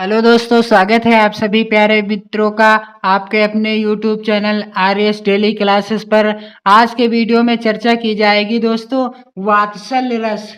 Hello दोस्तों, स्वागत है आप सभी प्यारे मित्रों का आपके अपने YouTube channel R S daily classes पर। आज के वीडियो में चर्चा की जाएगी दोस्तों वात्सल्य रस।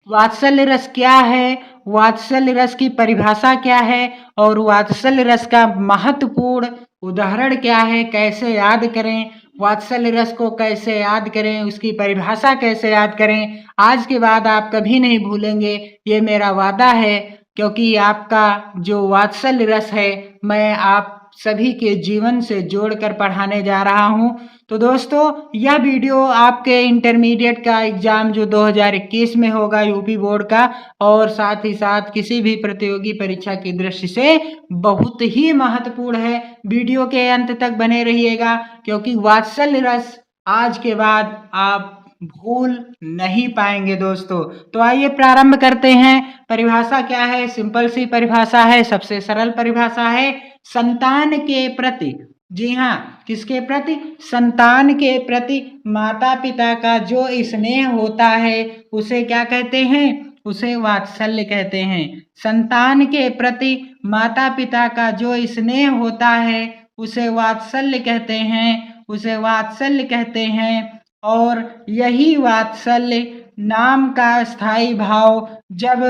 वात्सल्य रस क्या है, वात्सल्य रस की परिभाषा क्या है और वात्सल्य रस का महत्वपूर्ण उदाहरण क्या है, कैसे याद करें, वात्सल्य रस को कैसे याद करें, उसकी परिभाषा कैसे याद करें। आज के बाद आप कभी नहीं भूलेंगे, ये मेरा वादा है, क्योंकि आपका जो वात्सल्य रस है मैं आप सभी के जीवन से जोड़कर पढ़ाने जा रहा हूं। तो दोस्तों, यह वीडियो आपके इंटरमीडिएट का एग्जाम जो 2021 में होगा यूपी बोर्ड का, और साथ ही साथ किसी भी प्रतियोगी परीक्षा की दृष्टि से बहुत ही महत्वपूर्ण है। वीडियो के अंत तक बने रहिएगा, क्योंकि वात्सल्य रस आज के बाद आप भूल नहीं पाएंगे दोस्तों। तो आइए प्रारंभ करते हैं। परिभाषा क्या है? सिंपल सी परिभाषा है, सबसे सरल परिभाषा है, संतान के प्रति, जी हाँ, किसके प्रति? संतान के प्रति माता पिता का जो स्नेह होता है उसे क्या कहते हैं? उसे वात्सल्य कहते हैं। संतान के प्रति माता पिता का जो स्नेह होता है उसे वात्सल्य कहते हैं, उसे वात्सल्य कहते हैं। और यही वात्सल्य नाम का स्थायी भाव जब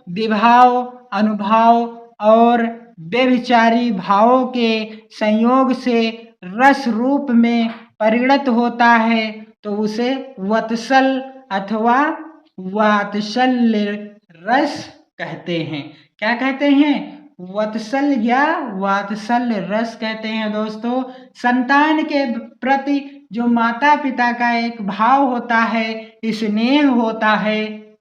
विभाव, अनुभाव और व्यभिचारी भावों के संयोग से रस रूप में परिणत होता है तो उसे वत्सल अथवा वात्सल्य रस कहते हैं। क्या कहते हैं? वत्सल या वात्सल्य रस कहते हैं दोस्तों। संतान के प्रति जो माता पिता का एक भाव होता है, स्नेह होता है,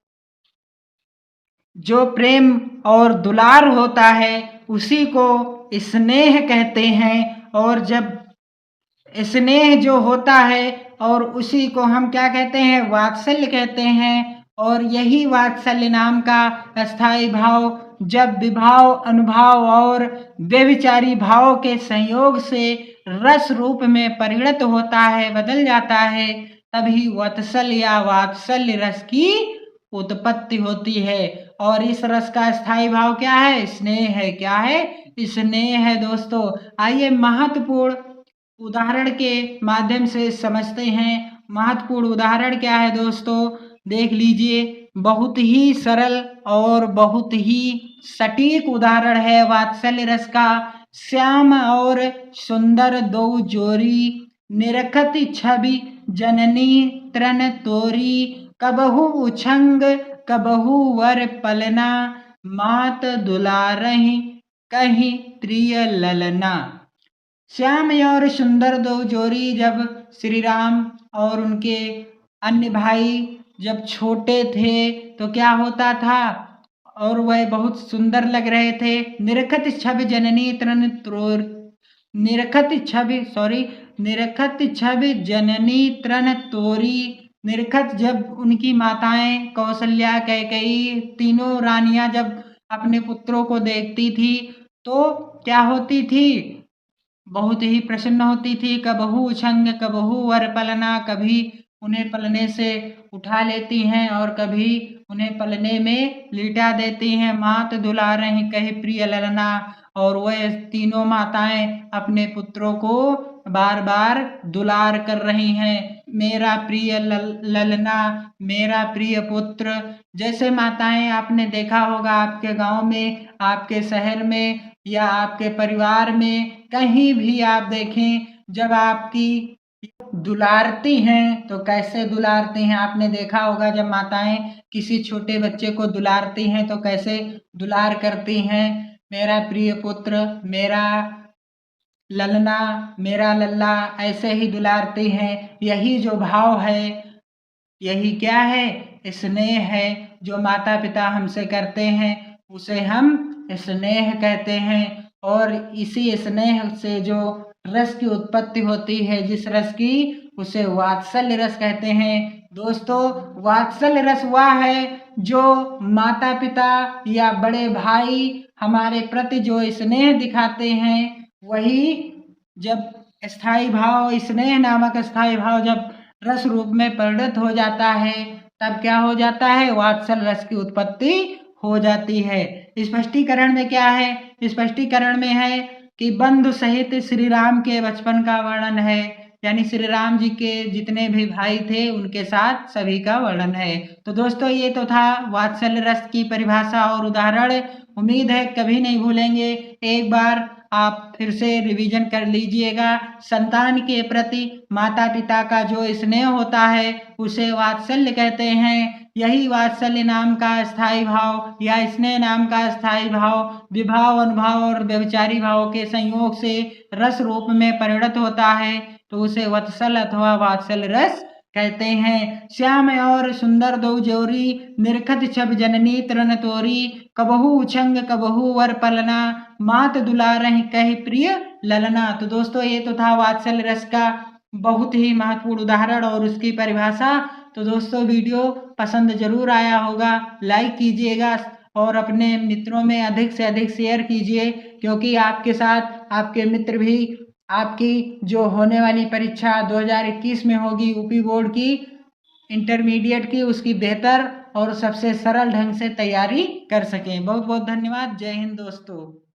जो प्रेम और दुलार होता है उसी को स्नेह कहते हैं। और जब स्नेह जो होता है और उसी को हम क्या कहते हैं? वात्सल्य कहते हैं। और यही वात्सल्य नाम का अस्थाई भाव जब विभाव, अनुभाव और व्यभिचारी भाव के संयोग से रस रूप में परिणत होता है, बदल जाता है, तभी वत्सल या वात्सल्य रस की उत्पत्ति होती है। और इस रस का स्थायी भाव क्या है? स्नेह है। क्या है? स्नेह है दोस्तों। आइए महत्वपूर्ण उदाहरण के माध्यम से समझते हैं। महत्वपूर्ण उदाहरण क्या है दोस्तों? देख लीजिए, बहुत ही सरल और बहुत ही सटीक उदाहरण है वात्सल्य रस का। श्याम और सुंदर दो जोरी, निरखत छवि जननी तृण तोरी, कबहू उछंग कबहू वर पलना, मात दुलारहि कहीं प्रिय ललना। श्याम और सुंदर दो जोड़ी जब श्री राम और उनके अन्य भाई जब छोटे थे तो क्या होता था? और वह बहुत सुंदर लग रहे थे। निरखत छवि जननी तृण त्रोर, निरखत छवि जननी तृण तोरी। निरखत जब उनकी माताएं कौशल्या, कैकेयी, तीनों रानियां जब अपने पुत्रों को देखती थी तो क्या होती थी? बहुत ही प्रसन्न होती थी। कबहू छंग कबहू वर पलना, कभी उन्हें पलने से उठा लेती हैं और कभी उन्हें पलने में लिटा देती हैं। मात दुलारहि कहि प्रिय ललना, और वह तीनों माताएं अपने पुत्रों को बार बार दुलार कर रही हैं। मेरा प्रिय ललना, मेरा प्रिय पुत्र। जैसे माताएं आपने देखा होगा आपके गांव में, आपके शहर में या आपके परिवार में, कहीं भी आप देखें, जब आपकी दुलारती हैं तो कैसे दुलारती हैं? आपने देखा होगा जब माताएं किसी छोटे बच्चे को दुलारती हैं तो कैसे दुलार करती हैं? मेरा प्रिय पुत्र, मेरा ललना, मेरा लल्ला, ऐसे ही दुलारती हैं। यही जो भाव है, यही क्या है? स्नेह है। जो माता पिता हमसे करते हैं उसे हम स्नेह कहते हैं। और इसी स्नेह से जो रस की उत्पत्ति होती है, जिस रस की, उसे वात्सल्य रस कहते हैं। दोस्तों, वात्सल्य रस वह है जो माता पिता या बड़े भाई हमारे प्रति जो स्नेह दिखाते हैं, वही जब स्थायी भाव, स्नेह नामक स्थायी भाव जब रस रूप में परिणत हो जाता है, तब क्या हो जाता है? वात्सल्य रस की उत्पत्ति हो जाती है। स्पष्टीकरण में क्या है? स्पष्टीकरण में है कि बंधु सहित श्री राम के बचपन का वर्णन है, यानी श्री राम जी के जितने भी भाई थे उनके साथ सभी का वर्णन है। तो दोस्तों ये तो था वात्सल्य रस की परिभाषा और उदाहरण। उम्मीद है कभी नहीं भूलेंगे। एक बार आप फिर से रिवीजन कर लीजिएगा। संतान के प्रति माता पिता का जो स्नेह होता है उसे वात्सल्य कहते हैं। यही वात्सल्य नाम का स्थायी भाव या स्नेह नाम का स्थायी भाव विभाव अनुभाव और व्यभिचारी भाव के संयोग से रस रूप में परिणत होता है, तो उसे वत्सल अथवा वात्सल्य रस कहते हैं। श्याम और सुंदर दो जोरी निरखत छब जननी तृण तोरी कबहू उछंग कबहू वर पलना मात दुलारहि कहि प्रिय ललना। तो दोस्तों ये तो था वात्सल्य रस का बहुत ही महत्वपूर्ण उदाहरण और उसकी परिभाषा। तो दोस्तों वीडियो पसंद जरूर आया होगा, लाइक कीजिएगा और अपने मित्रों में अधिक से अधिक शेयर कीजिए, क्योंकि आपके साथ आपके मित्र भी आपकी जो होने वाली परीक्षा 2021 में होगी यूपी बोर्ड की इंटरमीडिएट की, उसकी बेहतर और सबसे सरल ढंग से तैयारी कर सकें। बहुत बहुत धन्यवाद। जय हिंद दोस्तों।